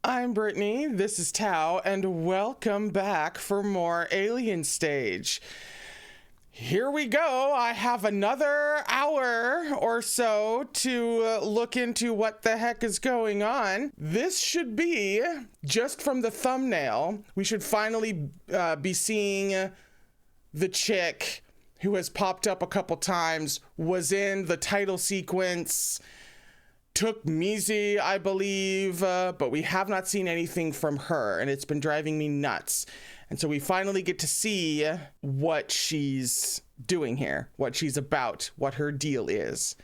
I'm Brittany, this is Tao, and welcome back for more Alien Stage. Here we go. I have another hour or so to look into what the heck is going on. This should be, just from the thumbnail, we should finally be seeing the chick who has popped up a couple times, was in the title sequence, took Mizzy, I believe, but we have not seen anything from her, and it's been driving me nuts. And so we finally get to see what she's doing here, what she's about, what her deal is.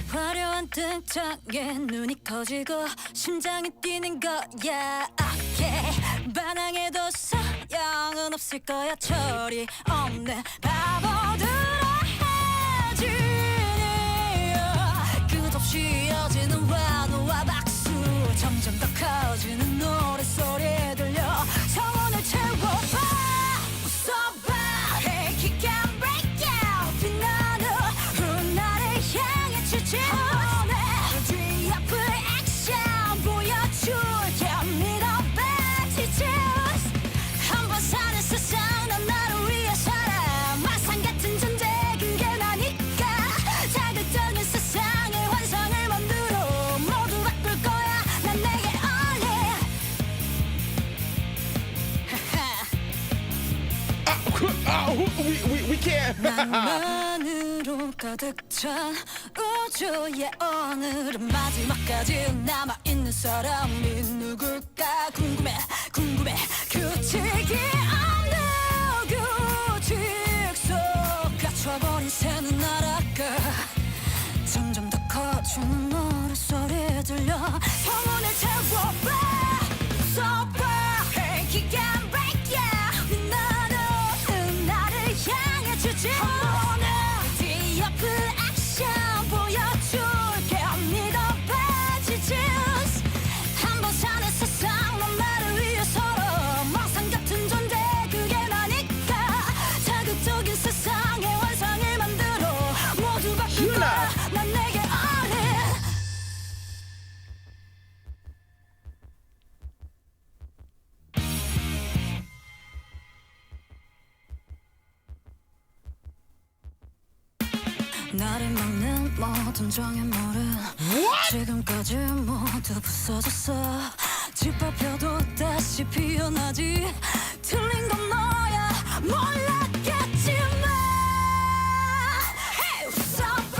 화려한 등장에 눈이 커지고 심장이 뛰는 거야. Okay. 반항에도 소용은 없을 거야. 철이 없는 바보들의 해지니 끝없이 이어지는 환호와 박수 점점 더 커지는 노랫소리 들려 성원을 채워봐. 웃어봐. Hey, kick and break out. 빛나는 Huna를 향해 치지. We can't. 낭만으로 가득 찬 우주의 오늘은 마지막까지 남아있는 사람이 누굴까 궁금해 규칙이 없는 규칙 속 갇혀버린 새는 날아가 점점 더 커지는 노랫소리 들려 성운을 채워봐. 써봐. Hey, kick and break yeah. 빛나는 나를 향해 주지. 뒤 옆을 액션 보여줄게. 믿어봐 지지스. 한번 사는 세상 넌 나를 위해서로 망상 같은 존재 그게 나니까 자극적인 세상의 환상을 만들어 모두 바꿀 거야. 난 내게 all in. 나를 막는 모든 장애물은 지금까지 모두 부서졌어. 짓밟혀도 다시 피어나지. 틀린 건 너야 몰랐겠지만. Hey, 웃어봐.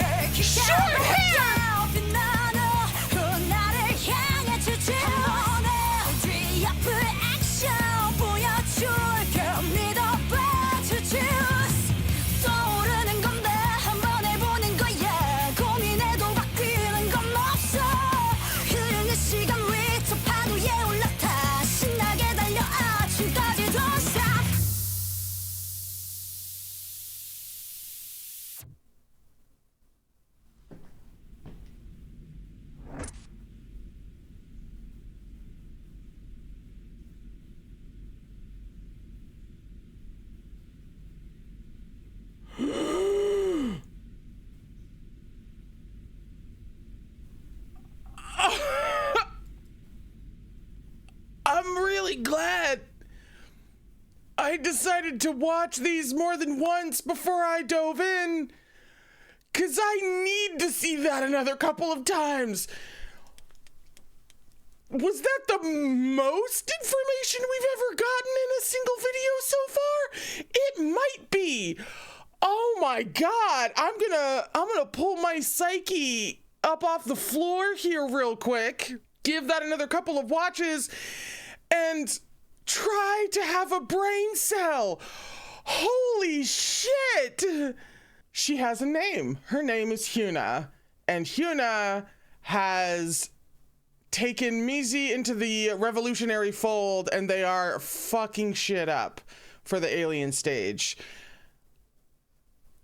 Hey, 기다려. 빛나는 나를 향해 주지. 뒤 앞을 액션 보여줄게. 믿어봐 주지. 떠오르는 건데 한번 해보는 거야. 고민해도 바뀌는 건 없어. 흐르는 시간 위 저 파도에 올라타 신나게 달려 아침까지 도착. I'm really glad I decided to watch these more than once before I dove in, 'cause I need to see that another couple of times. Was that the most information we've ever gotten in a single video so far? It might be. Oh my god, I'm gonna pull my psyche up off the floor here real quick, give that another couple of watches, and try to have a brain cell. Holy shit! She has a name. Her name is Huna, and Huna has taken Mizzy into the revolutionary fold, and they are fucking shit up for the Alien Stage.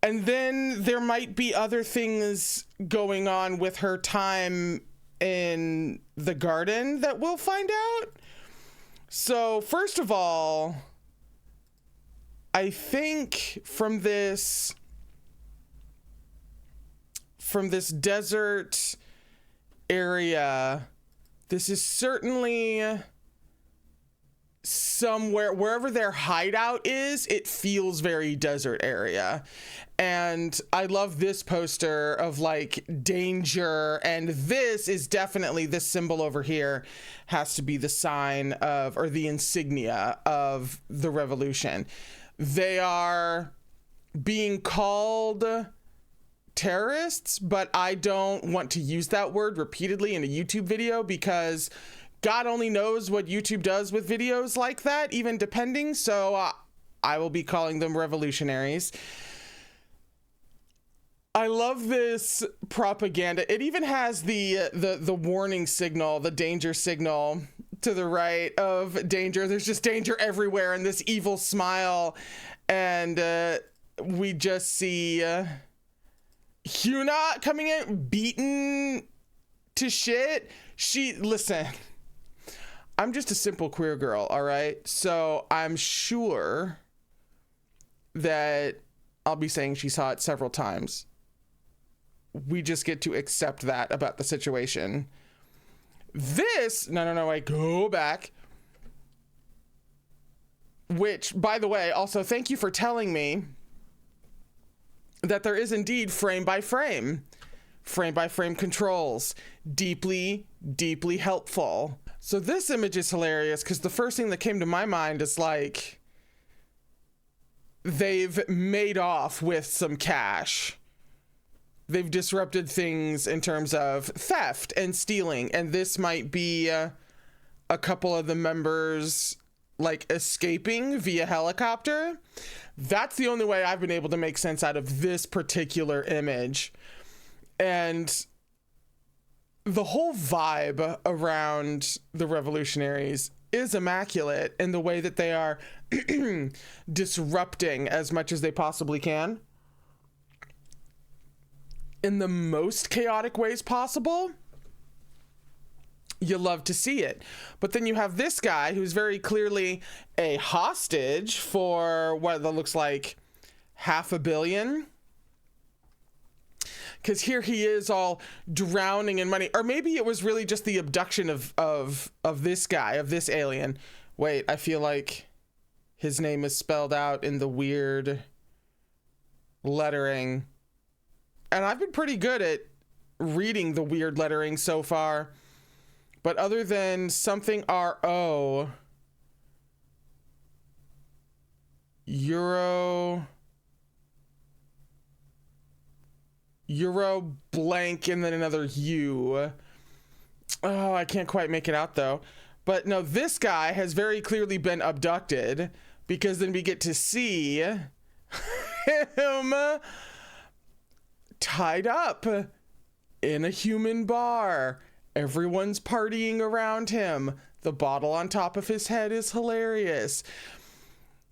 And then there might be other things going on with her time in the garden that we'll find out. So first of all, I think from this desert area, this is certainly somewhere, wherever their hideout is, it feels very desert area. And I love this poster of like danger, and this is definitely, this symbol over here has to be the sign of, or the insignia of the revolution. They are being called terrorists, but I don't want to use that word repeatedly in a YouTube video because God only knows what YouTube does with videos like that, even depending. So I will be calling them revolutionaries. I love this propaganda. It even has the warning signal, the danger signal to the right of danger. There's just danger everywhere, and this evil smile. And we just see Huna coming in, beaten to shit. Listen, I'm just a simple queer girl, all right? So I'm sure that I'll be saying she saw it several times. We just get to accept that about the situation. No, wait, go back. Which, by the way, also thank you for telling me that there is indeed frame by frame controls. Deeply, deeply helpful. So this image is hilarious because the first thing that came to my mind is like, they've made off with some cash. They've disrupted things in terms of theft and stealing. And this might be a couple of the members like escaping via helicopter. That's the only way I've been able to make sense out of this particular image. And the whole vibe around the revolutionaries is immaculate in the way that they are disrupting as much as they possibly can in the most chaotic ways possible. You love to see it. But then you have this guy who's very clearly a hostage for what that looks like $500 million. Because here he is all drowning in money. Or maybe it was really just the abduction of this guy, of this alien. Wait, I feel like his name is spelled out in the weird lettering. And I've been pretty good at reading the weird lettering so far. But other than something RO, Euro blank and then another U. Oh, I can't quite make it out though. But no, this guy has very clearly been abducted, because then we get to see him tied up in a human bar. Everyone's partying around him. The bottle on top of his head is hilarious.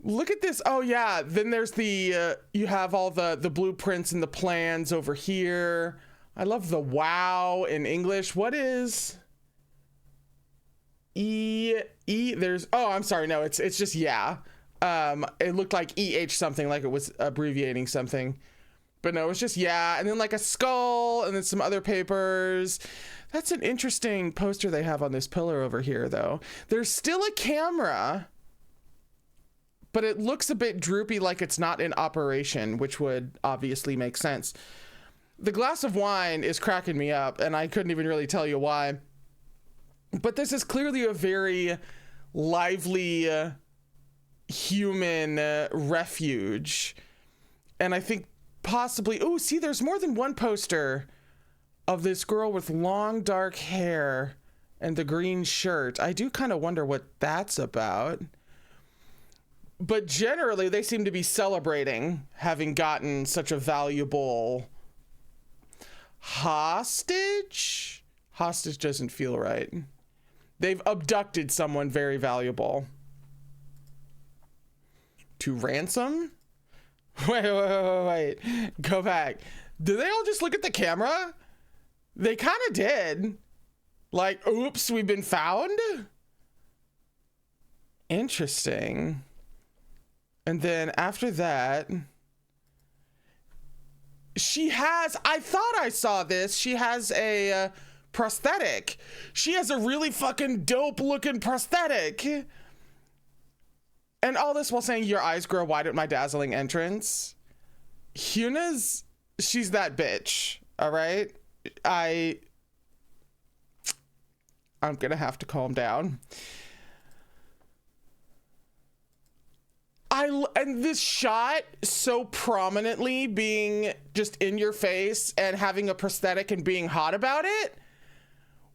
Look at this. Oh yeah, then there's the you have all the blueprints and the plans over here. I love the wow in English. What is there's, oh, I'm sorry, no, it's just yeah. It looked like EH something, like it was abbreviating something. But no, it's just yeah, and then like a skull, and then some other papers. That's an interesting poster they have on this pillar over here, though. There's still a camera, but it looks a bit droopy, like it's not in operation, which would obviously make sense. The glass of wine is cracking me up, and I couldn't even really tell you why. But this is clearly a very lively human refuge. And I think possibly, oh, see, there's more than one poster of this girl with long dark hair and the green shirt. I do kind of wonder what that's about. But generally, they seem to be celebrating having gotten such a valuable hostage. Hostage doesn't feel right. They've abducted someone very valuable. To ransom? Wait. Go back. Do they all just look at the camera? They kind of did. Like, oops, we've been found? Interesting. And then after that, she has, I thought I saw this, she has a prosthetic. She has a really fucking dope looking prosthetic. And all this while saying, your eyes grow wide at my dazzling entrance. Huna's, she's that bitch, all right? I'm gonna have to calm down. And this shot so prominently being just in your face and having a prosthetic and being hot about it,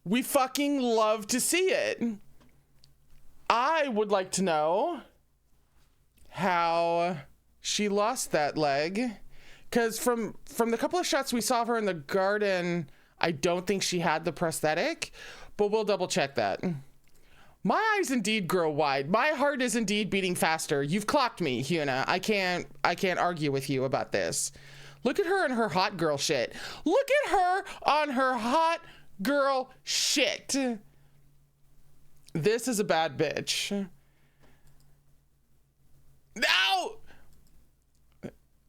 we fucking love to see it. I would like to know how she lost that leg, because from the couple of shots we saw of her in the garden, I don't think she had the prosthetic, but we'll double check that. My eyes indeed grow wide. My heart is indeed beating faster. You've clocked me, Huna. I can't argue with you about this. Look at her and her hot girl shit. Look at her on her hot girl shit. This is a bad bitch. No!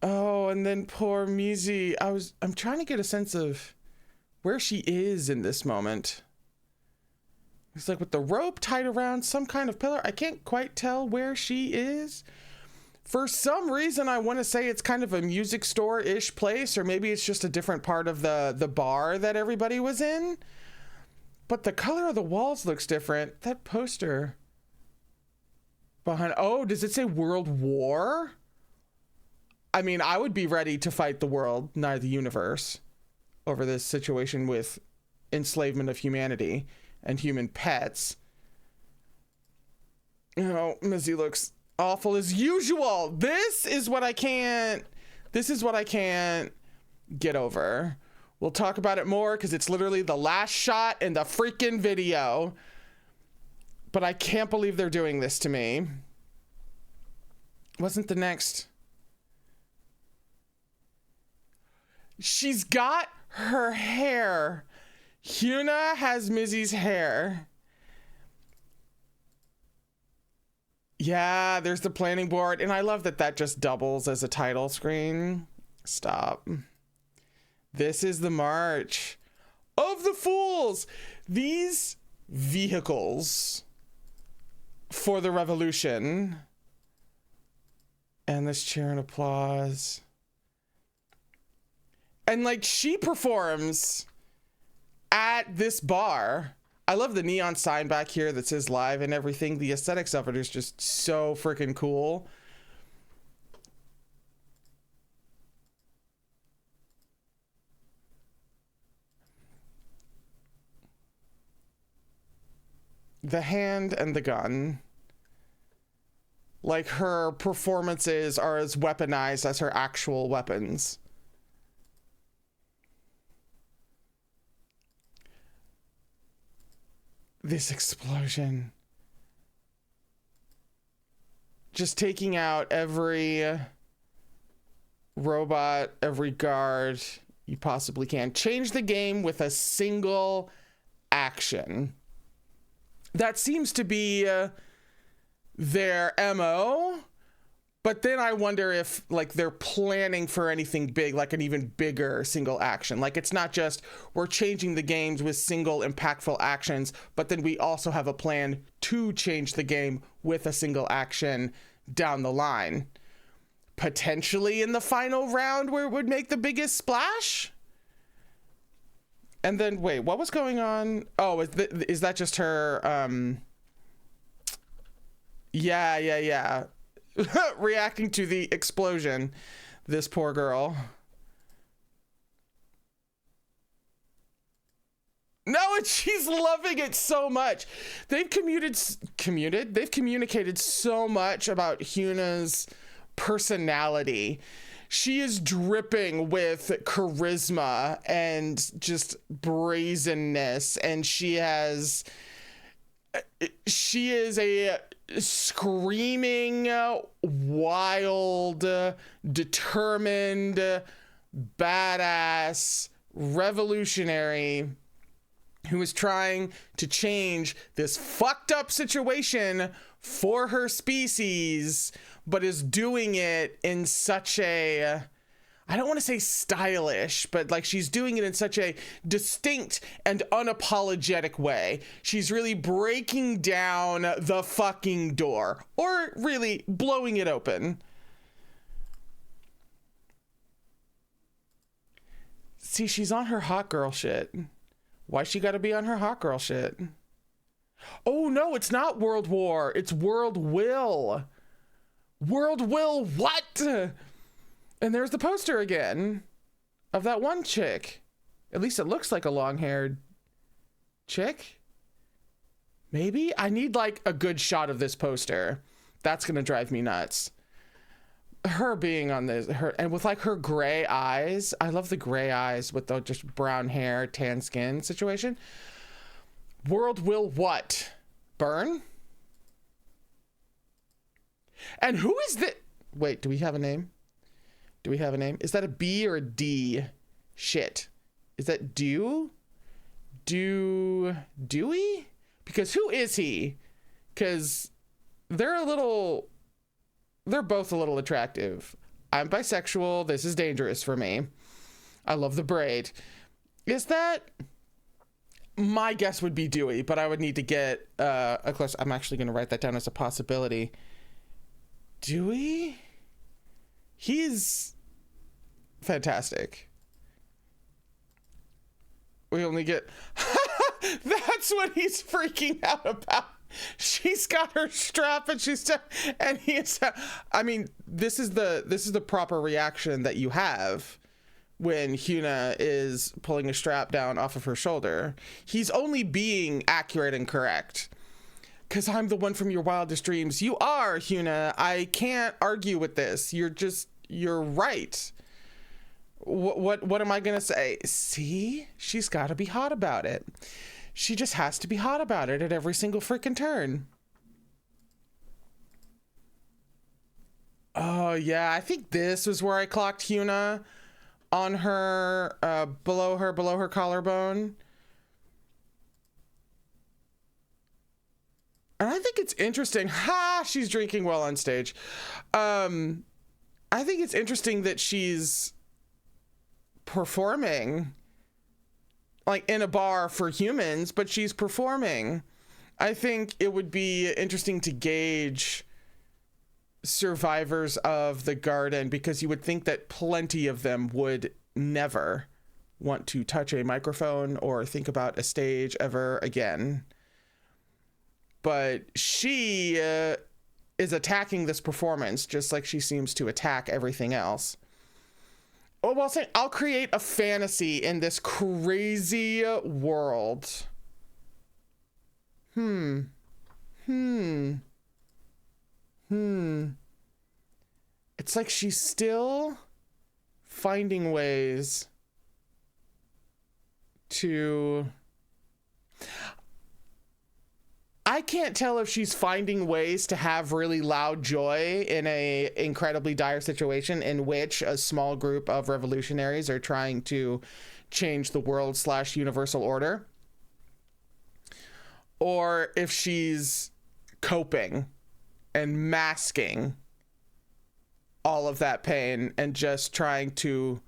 Oh, and then poor Mizzy. I'm trying to get a sense of where she is in this moment. It's like with the rope tied around some kind of pillar. I can't quite tell where she is. For some reason, I want to say it's kind of a music store-ish place, or maybe it's just a different part of the bar that everybody was in. But the color of the walls looks different. That poster behind... Oh, does it say World War? I mean, I would be ready to fight the world, not the universe, over this situation with enslavement of humanity and human pets. You know, Mizzy looks awful as usual. This is what I can't get over. We'll talk about it more because it's literally the last shot in the freaking video. But I can't believe they're doing this to me. Wasn't the next... She's got her hair. Huna has Mizzy's hair. Yeah, there's the planning board. And I love that just doubles as a title screen. Stop. This is the March of the Fools. These vehicles for the revolution. And this cheer and applause. And like she performs at this bar. I love the neon sign back here that says live and everything. The aesthetics of it is just so freaking cool. The hand and the gun. Like her performances are as weaponized as her actual weapons. This explosion. Just taking out every robot, every guard you possibly can. Change the game with a single action. That seems to be their MO. But then I wonder if like they're planning for anything big, like an even bigger single action. Like it's not just we're changing the games with single impactful actions, but then we also have a plan to change the game with a single action down the line. Potentially in the final round where it would make the biggest splash? And then, wait, what was going on? Oh, is that just her? Yeah. Reacting to the explosion. This poor girl. No, and she's loving it so much. They've communicated so much about Huna's personality. She is dripping with charisma and just brazenness, and she is a screaming, wild, determined, badass, revolutionary who is trying to change this fucked up situation for her species, but is doing it in such a, I don't want to say stylish, but like she's doing it in such a distinct and unapologetic way. She's really breaking down the fucking door, or really blowing it open. See, she's on her hot girl shit. Why she gotta be on her hot girl shit? Oh no, it's not World War. It's World Will. World Will what? And there's the poster again of that one chick. At least it looks like a long-haired chick. Maybe? I need like a good shot of this poster. That's gonna drive me nuts. Her being on this, her, and with like her gray eyes. I love the gray eyes with the just brown hair, tan skin situation. World will what? Burn? And who is the, wait, do we have a name? Do we have a name? Is that a B or a D? Shit. Is that Dewey? Because who is he? Because they're both a little attractive. I'm bisexual. This is dangerous for me. I love the braid. Is that, my guess would be Dewey, but I would need to get a close. I'm actually going to write that down as a possibility. Dewey? He's fantastic. We only get, that's what he's freaking out about. She's got her strap and and he is, I mean, this is the proper reaction that you have when Huna is pulling a strap down off of her shoulder. He's only being accurate and correct. 'Cause I'm the one from your wildest dreams. You are, Huna. I can't argue with this. You're right. What am I gonna say? See, she's got to be hot about it. She just has to be hot about it at every single freaking turn. Oh yeah, I think this was where I clocked Huna on her, below her collarbone. And I think it's interesting. She's drinking well on stage. I think it's interesting that she's performing like in a bar for humans, but she's performing. I think it would be interesting to gauge survivors of the garden, because you would think that plenty of them would never want to touch a microphone or think about a stage ever again. But she is attacking this performance just like she seems to attack everything else. Oh, well, saying I'll create a fantasy in this crazy world. It's like she's still finding ways to... I can't tell if she's finding ways to have really loud joy in a incredibly dire situation in which a small group of revolutionaries are trying to change the world / universal order, or if she's coping and masking all of that pain and just trying to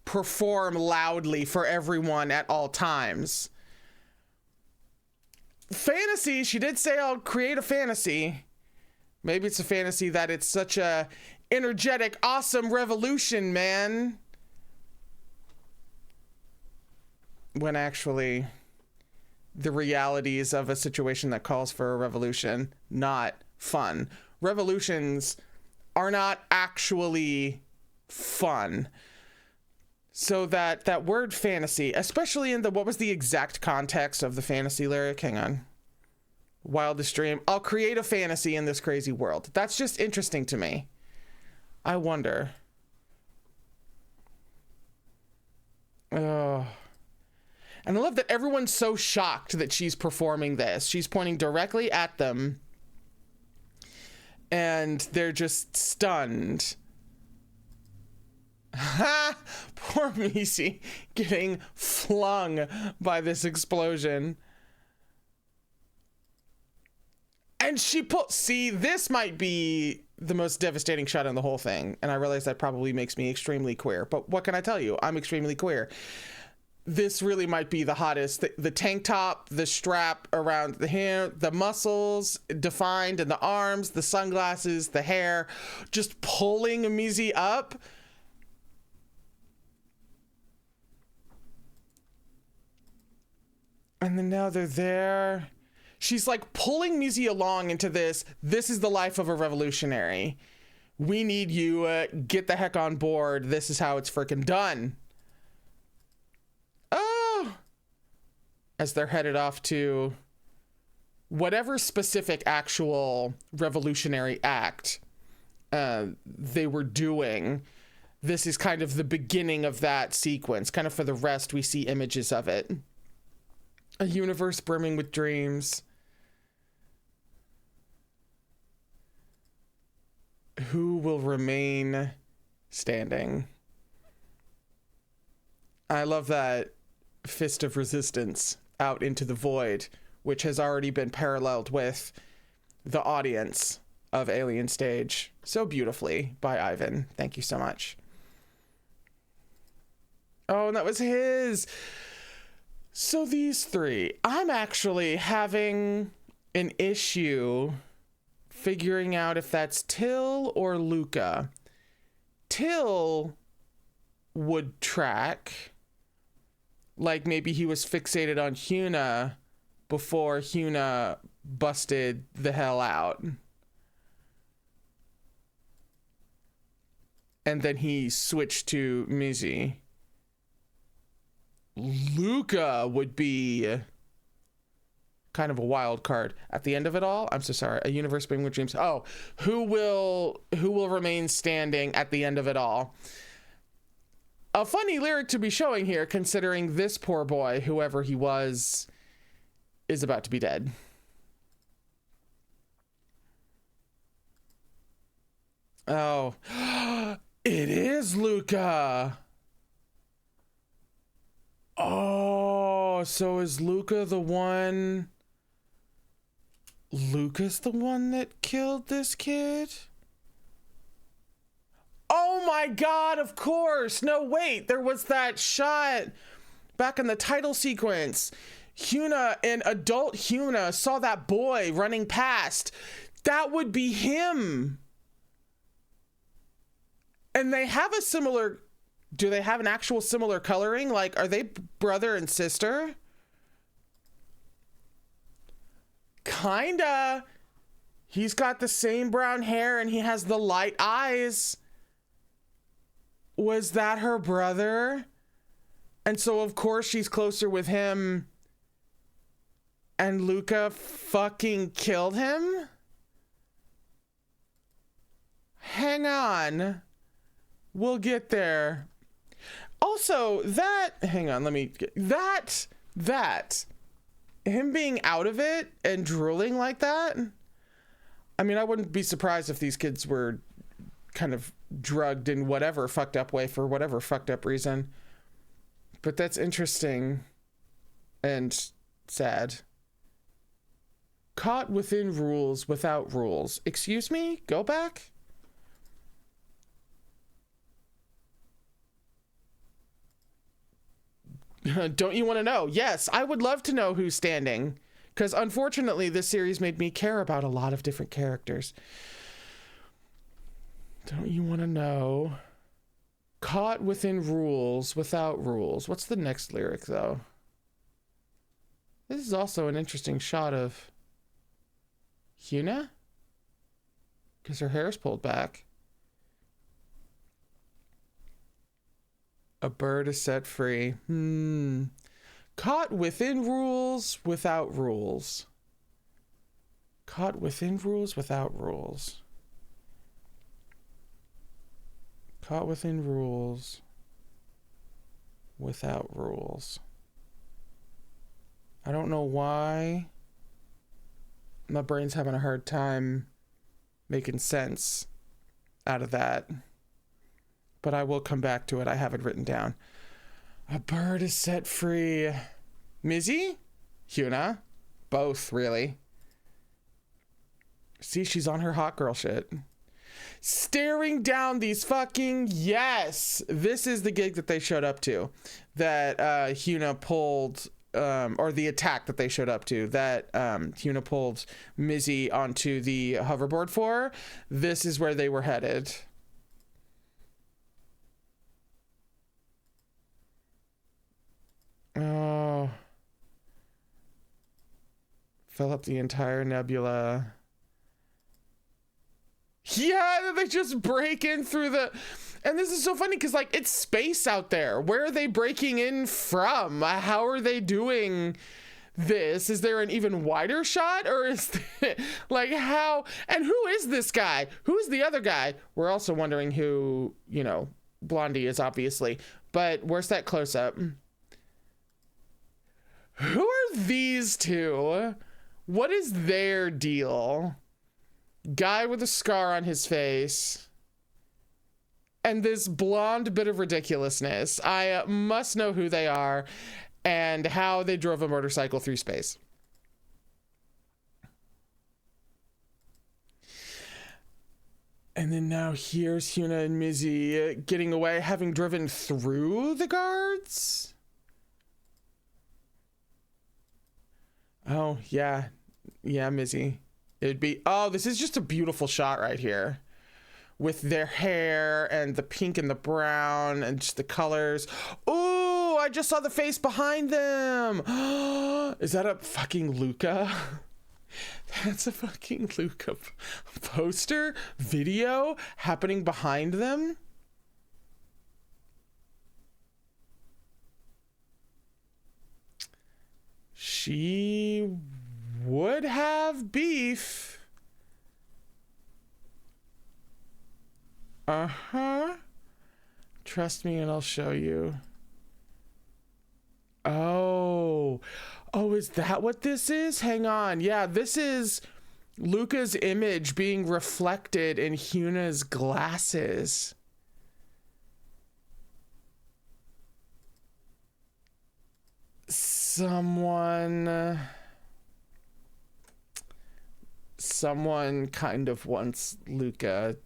perform loudly for everyone at all times. Fantasy, she did say I'll create a fantasy. Maybe it's a fantasy that it's such a energetic, awesome revolution, man. When actually the realities of a situation that calls for a revolution, not fun. Revolutions are not actually fun. So that word fantasy, especially in the, what was the exact context of the fantasy lyric? Hang on. Wildest dream. I'll create a fantasy in this crazy world. That's just interesting to me. I wonder. Oh. And I love that everyone's so shocked that she's performing this. She's pointing directly at them. And they're just stunned. Ha! Poor Mizzy getting flung by this explosion. And see, this might be the most devastating shot in the whole thing. And I realize that probably makes me extremely queer. But what can I tell you? I'm extremely queer. This really might be the hottest. The tank top, the strap around the hair, the muscles defined in the arms, the sunglasses, the hair, just pulling Mizzy up. And then now they're there. She's like pulling Mizzy along into this. This is the life of a revolutionary. We need you. Get the heck on board. This is how it's freaking done. Oh! As they're headed off to whatever specific actual revolutionary act they were doing. This is kind of the beginning of that sequence. Kind of for the rest, we see images of it. A universe brimming with dreams. Who will remain standing? I love that fist of resistance out into the void, which has already been paralleled with the audience of Alien Stage so beautifully by Ivan. Thank you so much. Oh, and that was his. So these three, I'm actually having an issue figuring out if that's Till or Luca. Till would track, like maybe he was fixated on Huna before Huna busted the hell out. And then he switched to Mizzy. Luca would be kind of a wild card at the end of it all. I'm so sorry. A universe brimming with dreams. Oh, who will remain standing at the end of it all? A funny lyric to be showing here, considering this poor boy, whoever he was, is about to be dead. Oh, it is Luca. Oh, so is Luca the one? Luca's the one that killed this kid? Oh my God, of course. No, wait, there was that shot back in the title sequence. Huna and adult Huna saw that boy running past. That would be him. And they have a similar... Do they have an actual similar coloring? Like, are they brother and sister? Kinda. He's got the same brown hair and he has the light eyes. Was that her brother? And so, of course, she's closer with him. And Luca fucking killed him? Hang on. We'll get there. Also, hang on, him being out of it and drooling like that. I mean, I wouldn't be surprised if these kids were kind of drugged in whatever fucked up way for whatever fucked up reason. But that's interesting and sad. Caught within rules without rules. Excuse me? Go back? Don't you want to know? Yes, I would love to know who's standing. Because unfortunately, this series made me care about a lot of different characters. Don't you want to know? Caught within rules without rules. What's the next lyric, though? This is also an interesting shot of Huna. Because her hair's pulled back. A bird is set free. Caught within rules without rules. Caught within rules without rules. Caught within rules without rules. I don't know why my brain's having a hard time making sense out of that. but I will come back to it. I have it written down. A bird is set free. Mizzy? Huna? Both, really. See, she's on her hot girl shit. Staring down these fucking... Yes! This is the gig that they showed up to. That Huna pulled... or the attack that they showed up to. That Huna pulled Mizzy onto the hoverboard for. This is where they were headed. Oh. Fill up the entire nebula. Yeah, they just break in through the... And this is so funny because, like, it's space out there. Where are they breaking in from? How are they doing this? Is there an even wider shot? Or is there, like, how... And who is this guy? Who's the other guy? We're also wondering who, you know, Blondie is, obviously. But where's that close-up? Who are these two? What is their deal? Guy with a scar on his face. And this blonde bit of ridiculousness. I must know who they are and how they drove a motorcycle through space. And then now here's Huna and Mizzy getting away, having driven through the guards. Oh, yeah. Yeah, Mizzy. It'd be... Oh, this is just a beautiful shot right here. With their hair and the pink and the brown and just the colors. Ooh, I just saw the face behind them. Is that a fucking Luca? That's a fucking Luca poster video happening behind them. She would have beef. Uh-huh. Trust me and I'll show you. Oh. Oh, is that what this is? Hang on. Yeah, this is Luca's image being reflected in Huna's glasses. Someone kind of wants Luca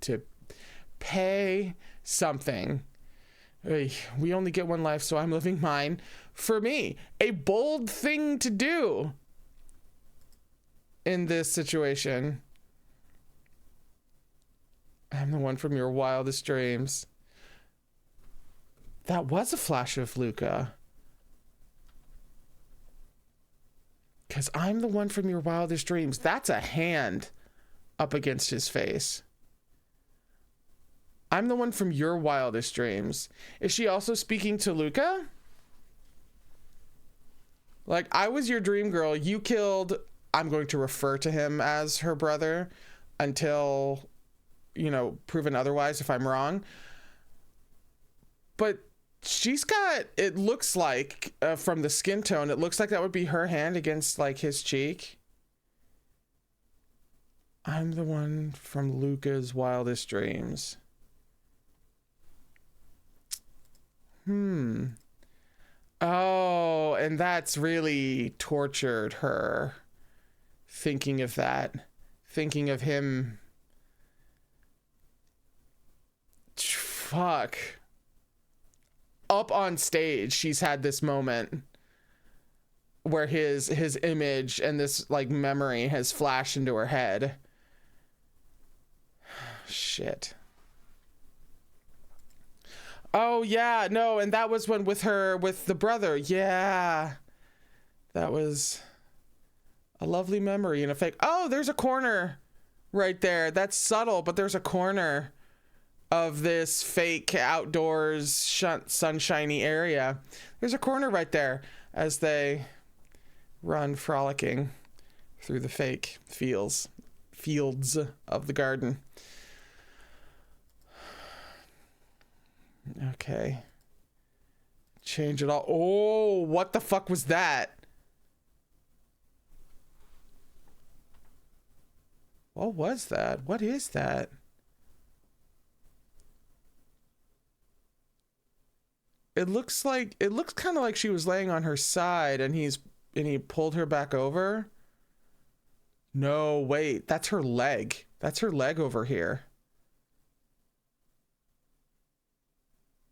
to pay something. We only get one life, so I'm living mine for me. A bold thing to do in this situation. I'm the one from your wildest dreams. That was a flash of Luca. Because I'm the one from your wildest dreams. That's a hand up against his face. I'm the one from your wildest dreams. Is she also speaking to Luca? Like, I was your dream girl. You killed... I'm going to refer to him as her brother until, you know, proven otherwise if I'm wrong. But she's got... It looks like, from the skin tone, it looks like that would be her hand against, like, his cheek. I'm the one from Luca's wildest dreams. Oh, and that's really tortured her. Thinking of that. Thinking of him. Fuck. Up on stage, she's had this moment where his image and this, like, memory has flashed into her head. Shit. Oh, yeah, no, and that was when with the brother. Yeah. That was a lovely memory and a fake. Oh, there's a corner right there. That's subtle, but there's a corner of this fake outdoors sunshiny area. There's a corner right there as they run frolicking through the fake fields of the garden. Okay. Change it all. Oh, what the fuck was that? What was that? What is that? it looks kind of like she was laying on her side and he pulled her back over. No, wait, that's her leg. That's her leg over here.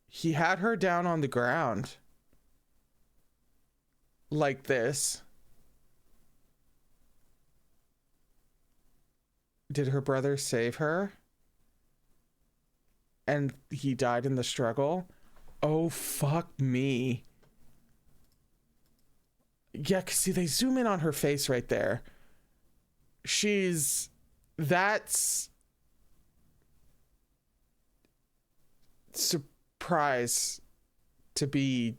He had her down on the ground. Like this. Did her brother save her? And he died in the struggle? Oh, fuck me. Yeah, 'cause see, they zoom in on her face right there. That's surprise to be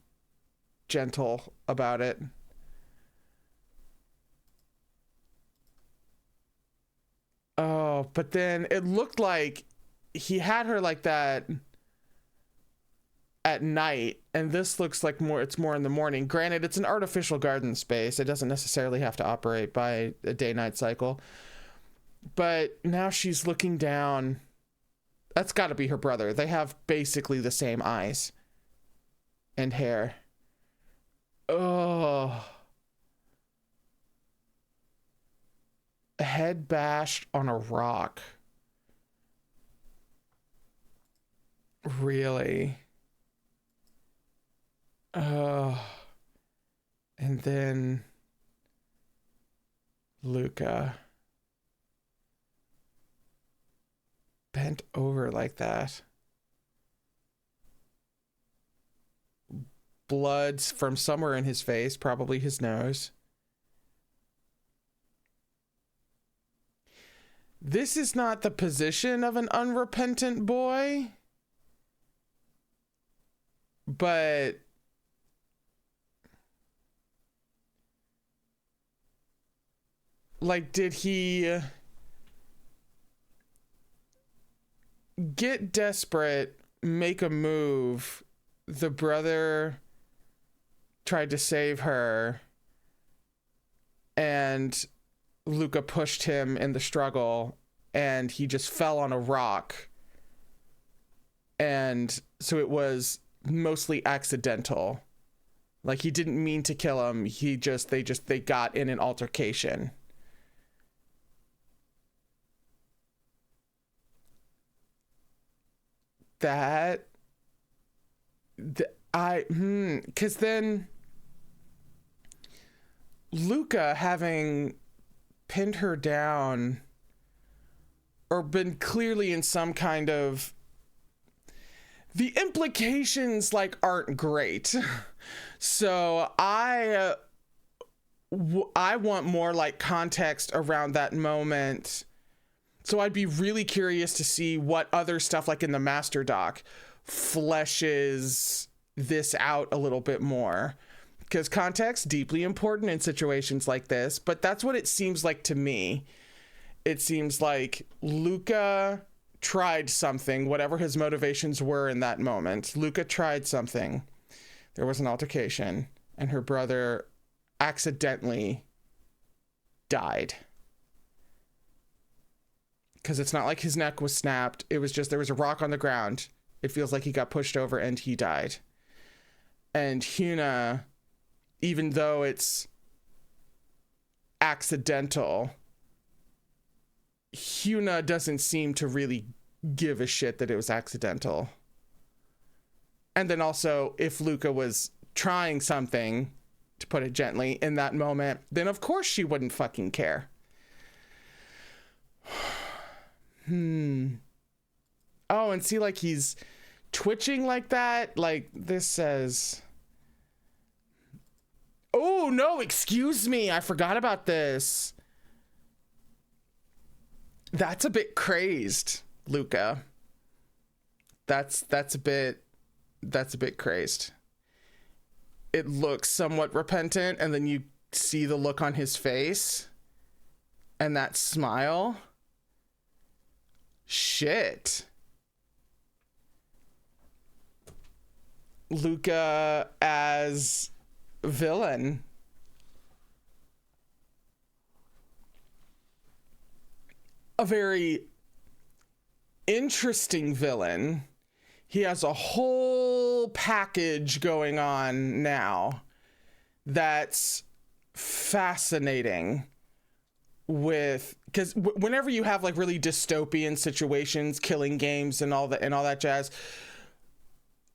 gentle about it. Oh, but then it looked like he had her like that at night, and this looks like it's more in the morning. Granted, it's an artificial garden space. It doesn't necessarily have to operate by a day-night cycle. But now she's looking down. That's got to be her brother. They have basically the same eyes and hair. Oh. Head bashed on a rock. Really? Oh. And then Luca bent over like that. Blood from somewhere in his face, probably his nose. This is not the position of an unrepentant boy, but like, did he get desperate, make a move? The brother tried to save her, and Luca pushed him in the struggle, and he just fell on a rock. And so it was mostly accidental. Like, he didn't mean to kill him. They got in an altercation. Because then Luca, having pinned her down or been clearly in some kind of, the implications like aren't great. So I want more like context around that moment. So I'd be really curious to see what other stuff, like in the master doc, fleshes this out a little bit more. Because context, deeply important in situations like this, but that's what it seems like to me. It seems like Luca tried something, whatever his motivations were in that moment. Luca tried something. There was an altercation, and her brother accidentally died. Because it's not like his neck was snapped. It was just, there was a rock on the ground. It feels like he got pushed over and he died. And Huna, even though it's accidental, Huna doesn't seem to really give a shit that it was accidental. And then also, if Luca was trying something, to put it gently, in that moment, then of course she wouldn't fucking care. Oh, and see, like, he's twitching like that. Like, this says... Oh, no, excuse me. I forgot about this. That's a bit crazed, Luca. That's a bit crazed. It looks somewhat repentant, and then you see the look on his face and that smile. Shit. Luca as villain. A very interesting villain. He has a whole package going on now that's fascinating with, because whenever you have like really dystopian situations, killing games and all that jazz,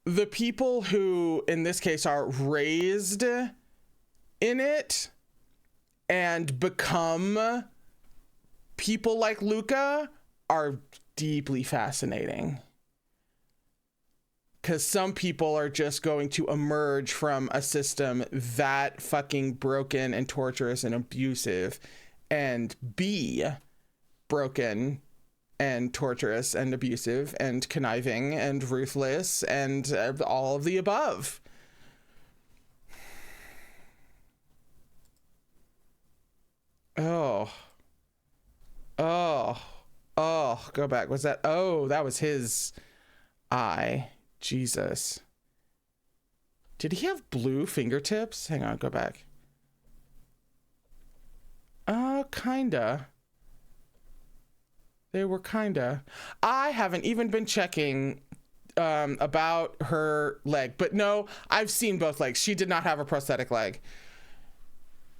the people who in this case are raised in it and become people like Luca are deeply fascinating, because some people are just going to emerge from a system that fucking broken and torturous and abusive and be broken and torturous and abusive and conniving and ruthless and all of the above. Go back. Was that? Oh, that was his eye. Jesus. Did he have blue fingertips? Hang on, go back. Kinda. They were kinda. I haven't even been checking about her leg, but no, I've seen both legs. She did not have a prosthetic leg.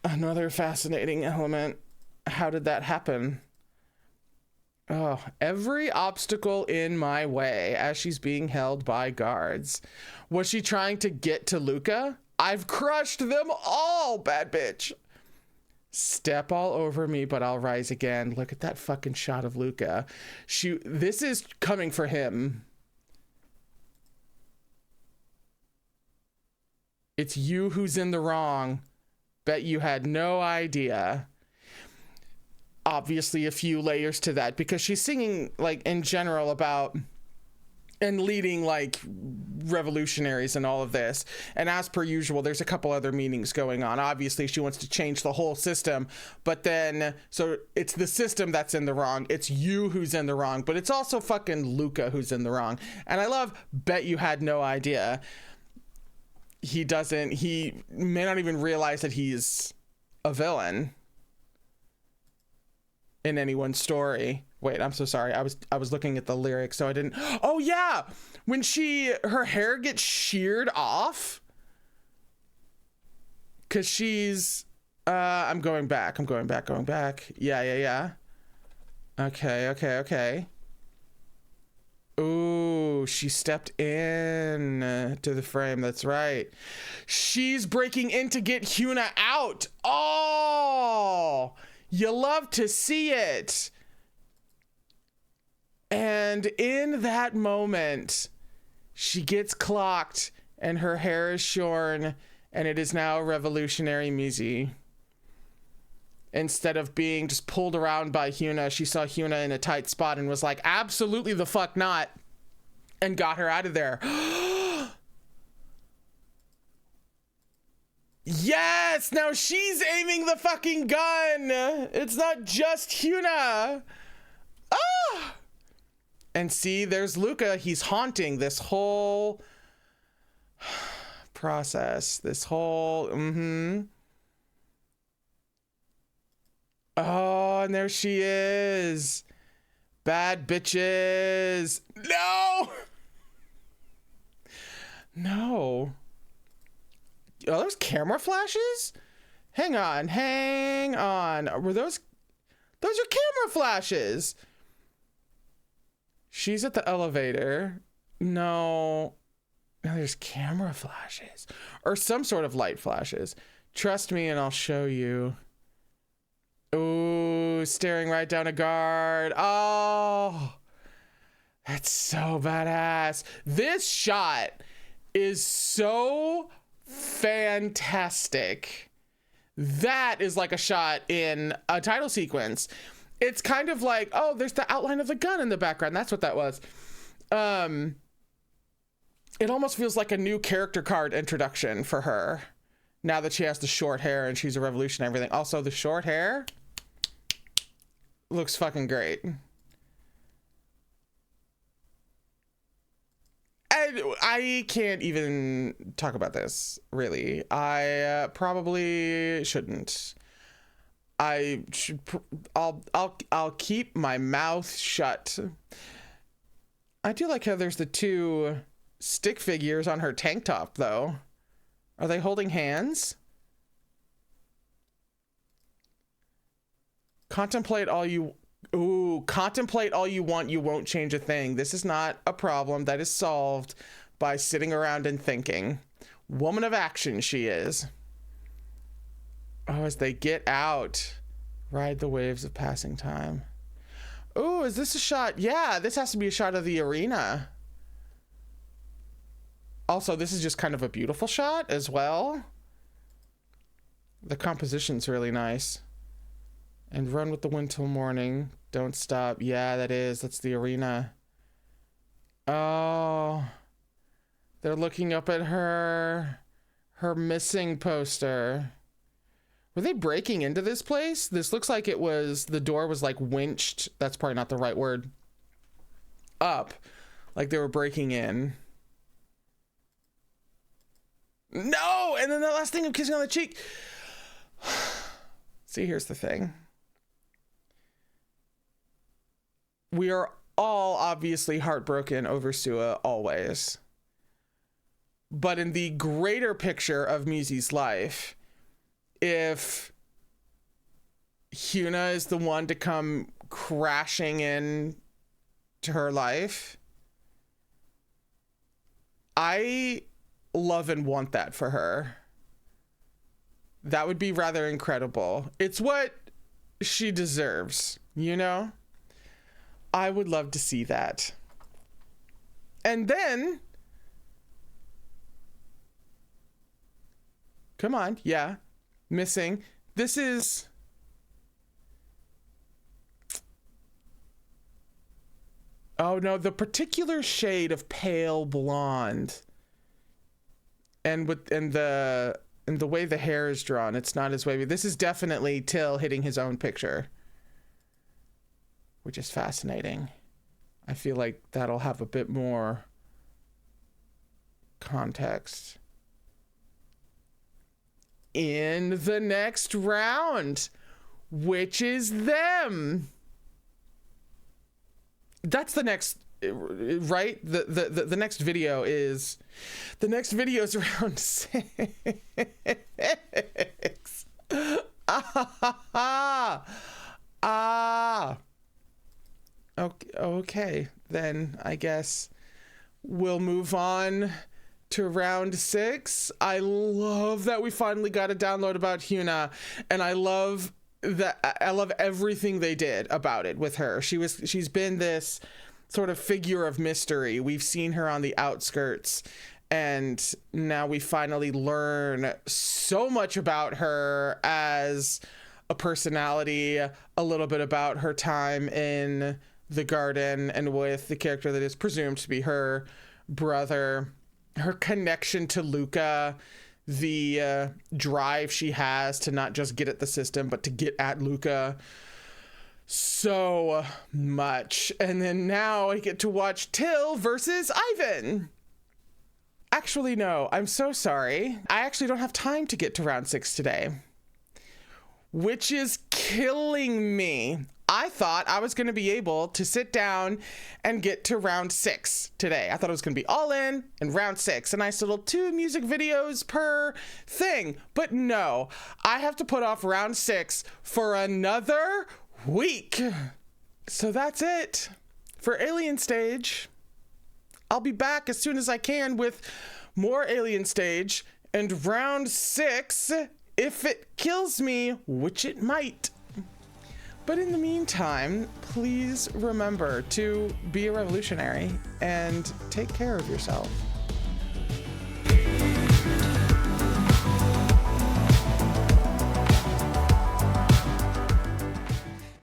Another fascinating element. How did that happen? Oh, every obstacle in my way as she's being held by guards. Was she trying to get to Luca? I've crushed them all, bad bitch. Step all over me, but I'll rise again. Look at that fucking shot of Luca. This is coming for him. It's you who's in the wrong. Bet you had no idea. Obviously a few layers to that, because she's singing like in general about and leading like revolutionaries and all of this, and as per usual there's a couple other meanings going on. Obviously she wants to change the whole system, but then so it's the system that's in the wrong, it's you who's in the wrong, but it's also fucking Luca who's in the wrong. And I love bet you had no idea. He may not even realize that he's a villain in anyone's story. Wait, I'm so sorry. I was looking at the lyrics, so I didn't. Oh yeah, when her hair gets sheared off, cause she's. I'm going back. Yeah. Okay. Ooh, she stepped in to the frame. That's right. She's breaking in to get Huna out. Oh. You love to see it. And in that moment, she gets clocked and her hair is shorn, and it is now revolutionary Mizzy. Instead of being just pulled around by Huna, she saw Huna in a tight spot and was like, absolutely the fuck not, and got her out of there. Yes, now she's aiming the fucking gun. It's not just Huna. Ah! And see, there's Luca. He's haunting this whole process. This whole, Oh, and there she is. Bad bitches. No. Oh, those camera flashes? Hang on. Were those are camera flashes. She's at the elevator. No, there's camera flashes or some sort of light flashes. Trust me and I'll show you. Ooh, staring right down a guard. Oh, that's so badass. This shot is so fantastic. That is like a shot in a title sequence. It's kind of like, oh, there's the outline of the gun in the background. That's what that was. It almost feels like a new character card introduction for her now that she has the short hair and she's a revolution and everything. Also, the short hair looks fucking great. I can't even talk about this, really. I probably shouldn't. I'll keep my mouth shut. I do like how there's the two stick figures on her tank top, though. Are they holding hands? Contemplate all you... Ooh, contemplate all you want, you won't change a thing. This is not a problem that is solved by sitting around and thinking. Woman of action she is. Oh, as they get out, ride the waves of passing time. Ooh, is this a shot? Yeah, this has to be a shot of the arena. Also, this is just kind of a beautiful shot as well. The composition's really nice. And run with the wind till morning. Don't stop. Yeah, that's the arena. Oh, they're looking up at her missing poster. Were they breaking into this place? This looks like it was, the door was like winched. That's probably not the right word. Up. Like they were breaking in. No! And then the last thing of kissing on the cheek. See, here's the thing. We are all obviously heartbroken over Sua, always. But in the greater picture of Mizzy's life, if Huna is the one to come crashing in to her life, I love and want that for her. That would be rather incredible. It's what she deserves, you know? I would love to see that. And then, come on, yeah, missing. This is, oh no, the particular shade of pale blonde, and the way the hair is drawn, it's not as wavy. This is definitely Till hitting his own picture, which is fascinating. I feel like that'll have a bit more context in the next round, which is them. That's the next, right? The next video is, the next video is round 6. Okay, then I guess we'll move on to round 6. I love that we finally got a download about Huna, and I love everything they did about it with her. She's been this sort of figure of mystery. We've seen her on the outskirts, and now we finally learn so much about her as a personality, a little bit about her time in the garden and with the character that is presumed to be her brother, her connection to Luca, the drive she has to not just get at the system, but to get at Luca. So much. And then now I get to watch Till versus Ivan. Actually, no, I'm so sorry. I actually don't have time to get to round 6 today, which is killing me. I thought I was going to be able to sit down and get to round 6 today. I thought it was going to be all in round 6, a nice little 2 music videos per thing. But no, I have to put off round 6 for another week. So that's it for Alien Stage. I'll be back as soon as I can with more Alien Stage and round 6 if it kills me, which it might. But in the meantime, please remember to be a revolutionary and take care of yourself.